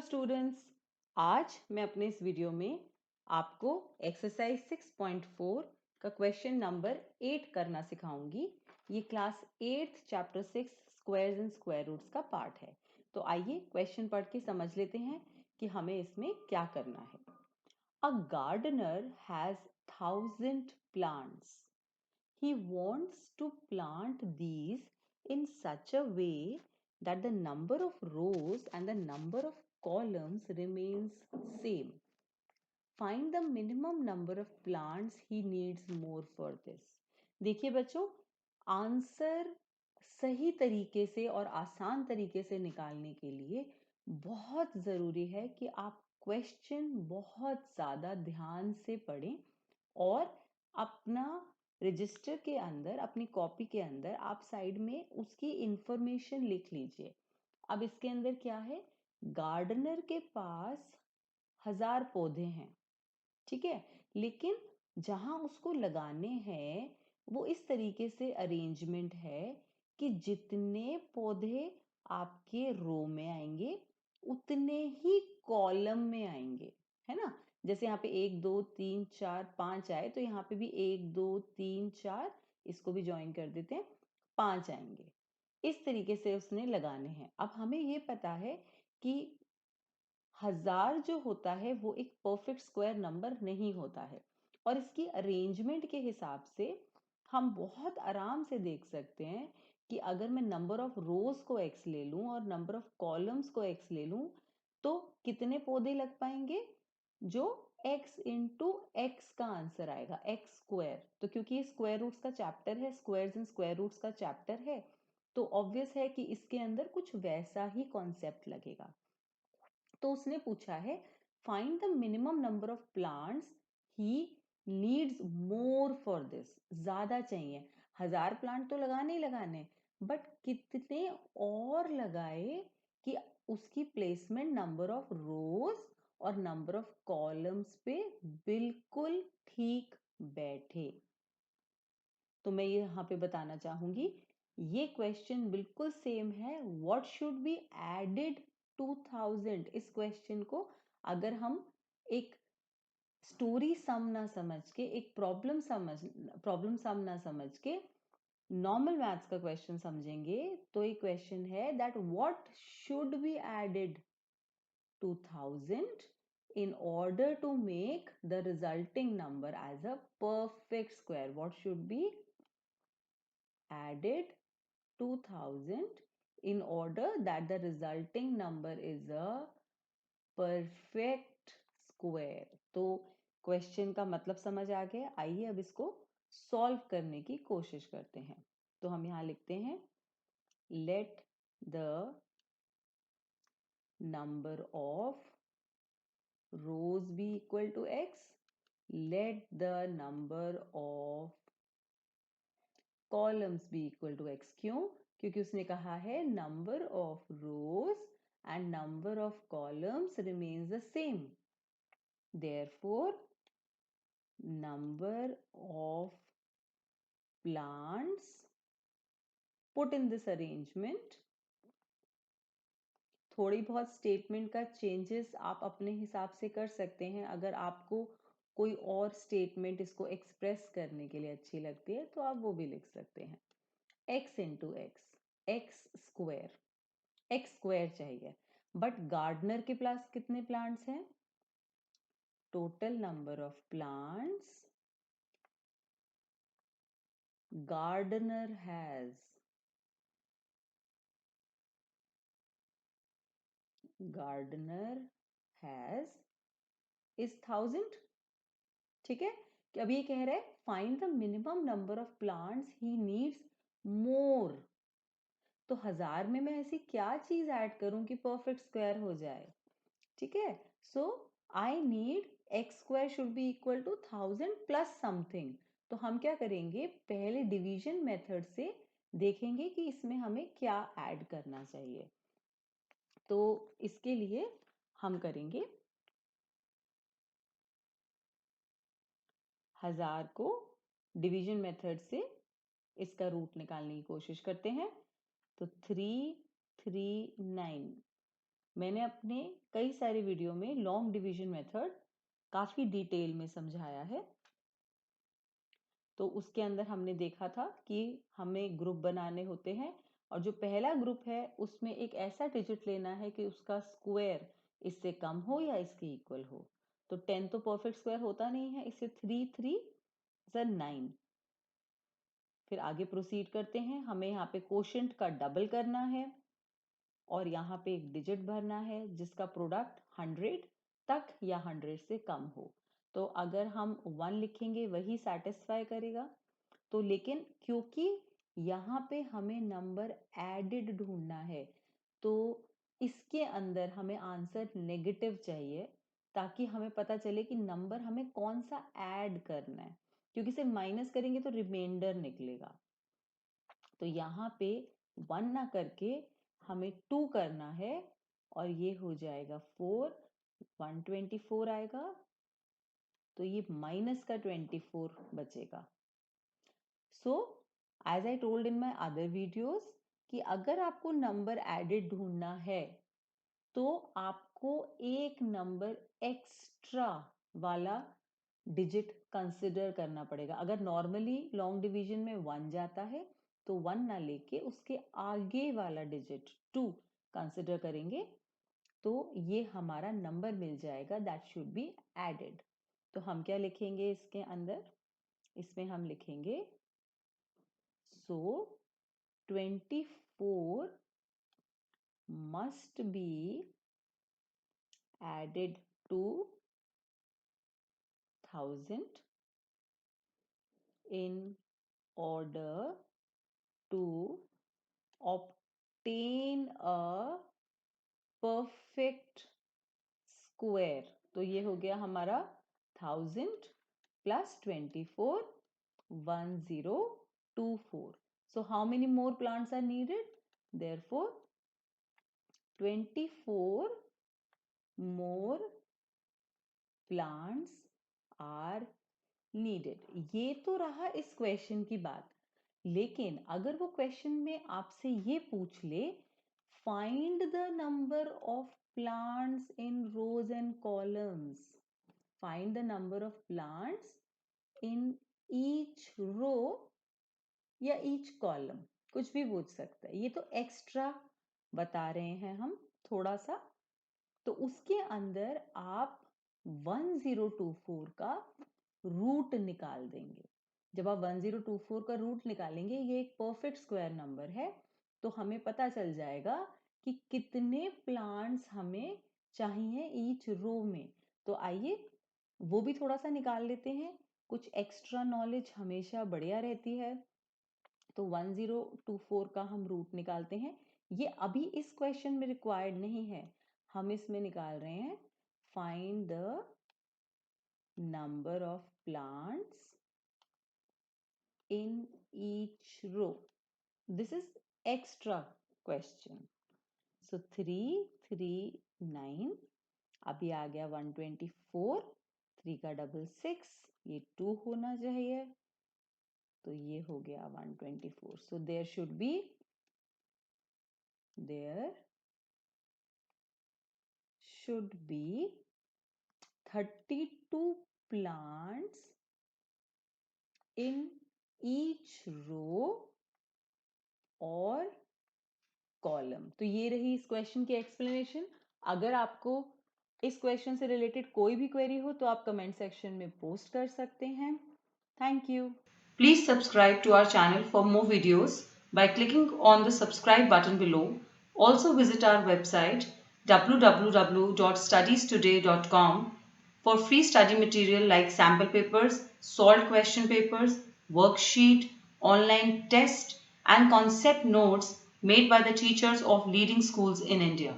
Students, आज मैं अपने इस वीडियो में आपको एक्सरसाइज 6.4 का क्वेश्चन नंबर 8 करना सिखाऊंगी। ये class 8 chapter 6 squares and square roots का पार्ट है। तो आइए क्वेश्चन पढ़ के समझ लेते हैं कि हमें इसमें क्या करना है। A gardener has 1000 plants. He wants to plant these in such a way that the number of rows and the number of columns remains same. Find the minimum number of plants he needs more for this. देखिए बच्चों, answer सही तरीके से और आसान तरीके से निकालने के लिए बहुत ज़रूरी है कि आप क्वेश्चन बहुत ज़्यादा ध्यान से पढ़ें और अपना रजिस्टर के अंदर, अपनी कॉपी के अंदर आप साइड में उसकी इंफॉर्मेशन लिख लीजिए। अब इसके अंदर क्या है, गार्डनर के पास 1000 पौधे हैं, ठीक है, लेकिन जहां उसको लगाने हैं वो इस तरीके से अरेंजमेंट है कि जितने पौधे आपके रो में आएंगे उतने ही कॉलम में आएंगे, है ना। जैसे यहाँ पे 1 2 3 4 5 आए तो यहाँ पे भी 1 2 3 4, इसको भी ज्वाइन कर देते हैं, 5 आएंगे। इस तरीके से उसने लगाने हैं। अब हमें ये पता है कि 1000 जो होता है वो एक परफेक्ट स्क्वायर नंबर नहीं होता है, और इसकी अरेंजमेंट के हिसाब से हम बहुत आराम से देख सकते हैं कि अगर मैं नंबर ऑफ रोज को x ले लूं और नंबर ऑफ कॉलम्स को x ले लूं तो कितने पौधे लग पाएंगे, जो x इंटू एक्स का आंसर आएगा, x स्क्वायर। तो क्योंकि ये स्क्वायर रूट्स का चैप्टर है, स्क्वायर्स एंड स्क्वायर रूट्स का चैप्टर है, तो ऑब्वियस है कि इसके अंदर कुछ वैसा ही कॉन्सेप्ट लगेगा। तो उसने पूछा है find the minimum number of plants he needs more for this. ज्यादा चाहिए, 1000 प्लांट तो लगाने ही लगाने, बट कितने और लगाए कि उसकी प्लेसमेंट नंबर ऑफ रोज और नंबर ऑफ कॉलम्स पे बिल्कुल ठीक बैठे। तो मैं ये यहाँ पे बताना चाहूंगी, ये क्वेश्चन बिल्कुल सेम है। व्हाट शुड बी एडेड 2000, इस क्वेश्चन को अगर हम एक स्टोरी सम ना समझ के, एक प्रॉब्लम सम ना समझ के नॉर्मल मैथ्स का क्वेश्चन समझेंगे, तो ये क्वेश्चन है that what should be added 2000 in order to make the resulting number as a perfect square. What should be added 2000 in order that the resulting number is a perfect square. तो question का मतलब समझ आ गया। आइए अब इसको solve करने की कोशिश करते हैं। तो हम यहाँ लिखते हैं let the number of rows be equal to x, let the number of columns be equal to x। क्यों? क्योंकि उसने कहा है number of rows and number of columns remains the same, therefore number of plants put in this arrangement। थोड़ी बहुत statement का changes आप अपने हिसाब से कर सकते हैं। अगर आपको कोई और स्टेटमेंट इसको एक्सप्रेस करने के लिए अच्छी लगती है तो आप वो भी लिख सकते हैं। x into x, x square चाहिए, बट गार्डनर के पास कितने प्लांट्स हैं, total number of plants gardener has, gardener has is 1000। ठीक है, कि अब ये कह रहा है find the minimum number of plants he needs more. तो 1000 में मैं ऐसी क्या चीज ऐड करूं कि परफेक्ट स्क्वायर हो जाए। ठीक है, so I need X square should be equal to 1000 plus something. तो हम क्या करेंगे, पहले डिवीजन मेथड से देखेंगे कि इसमें हमें क्या ऐड करना चाहिए। तो इसके लिए हम करेंगे 1000 को डिवीजन मेथड से इसका रूट निकालने की कोशिश करते हैं। तो 339, मैंने अपने कई सारे वीडियो में लॉन्ग डिवीजन मेथड काफ़ी डिटेल में समझाया है। तो उसके अंदर हमने देखा था कि हमें ग्रुप बनाने होते हैं और जो पहला ग्रुप है उसमें एक ऐसा डिजिट लेना है कि उसका स्क्वायर इससे कम हो या इसके इक्वल हो। तो 10 तो परफेक्ट स्क्वायर होता नहीं है, इससे 9। फिर आगे प्रोसीड करते हैं। हमें यहाँ पे कोशेंट का डबल करना है और यहाँ पे एक डिजिट भरना है जिसका प्रोडक्ट 100 तक या 100 से कम हो। तो अगर हम 1 लिखेंगे वही सेटिस्फाई करेगा। तो लेकिन क्योंकि यहाँ पे हमें नंबर एडेड ढूंढना है तो इसके अंदर हमें आंसर नेगेटिव चाहिए ताकि हमें पता चले कि नंबर हमें कौन सा ऐड करना है, क्योंकि सिर्फ माइनस करेंगे तो रिमाइंडर निकलेगा। तो यहाँ पे 1 ना करके हमें 2 करना है और ये हो जाएगा 4, 124 आएगा। तो ये माइनस का 24 बचेगा। So as I told in my other videos कि अगर आपको नंबर एडेड ढूंढना है तो आपको एक नंबर एक्स्ट्रा वाला डिजिट कंसिडर करना पड़ेगा। अगर नॉर्मली लॉन्ग डिवीजन में 1 जाता है तो 1 ना लेके उसके आगे वाला डिजिट 2 कंसिडर करेंगे तो ये हमारा नंबर मिल जाएगा दैट शुड बी एडेड। तो हम क्या लिखेंगे इसके अंदर? इसमें हम लिखेंगे सो 24 must be added to 1000 in order to obtain a perfect square। तो ये हो गया हमारा 1000 plus 24, 1024। So how many more plants are needed? Therefore 24 more plants are needed। ये तो रहा इस क्वेश्चन की बात। लेकिन अगर वो क्वेश्चन में आपसे ये पूछ ले find the number of plants in rows and columns, find the number of plants in each row या ईच कॉलम, कुछ भी पूछ सकता है। ये तो एक्स्ट्रा बता रहे हैं हम थोड़ा सा। तो उसके अंदर आप 1024 का रूट निकाल देंगे। जब आप 1024 का रूट निकालेंगे, ये एक परफेक्ट स्क्वायर नंबर है, तो हमें पता चल जाएगा कि कितने प्लांट्स हमें चाहिए ईच रो में। तो आइए वो भी थोड़ा सा निकाल लेते हैं। कुछ एक्स्ट्रा नॉलेज हमेशा बढ़िया रहती है। तो 1024 का हम रूट निकालते हैं। ये अभी इस क्वेश्चन में रिक्वायर्ड नहीं है, हम इसमें निकाल रहे हैं find the number of plants in each row. This is extra question. So 339, अभी आ गया 124, 3 का डबल 6, ये 2 होना चाहिए, तो ये हो गया 124। So there should be 32 plants in each row और कॉलम। तो ये रही इस क्वेश्चन की एक्सप्लेनेशन। अगर आपको इस क्वेश्चन से रिलेटेड कोई भी क्वेरी हो तो आप कमेंट सेक्शन में पोस्ट कर सकते हैं। Thank you. Please subscribe to our channel for more videos by clicking on the subscribe button below. Also visit our website www.studiestoday.com for free study material like sample papers, solved question papers, worksheet, online test and concept notes made by the teachers of leading schools in India.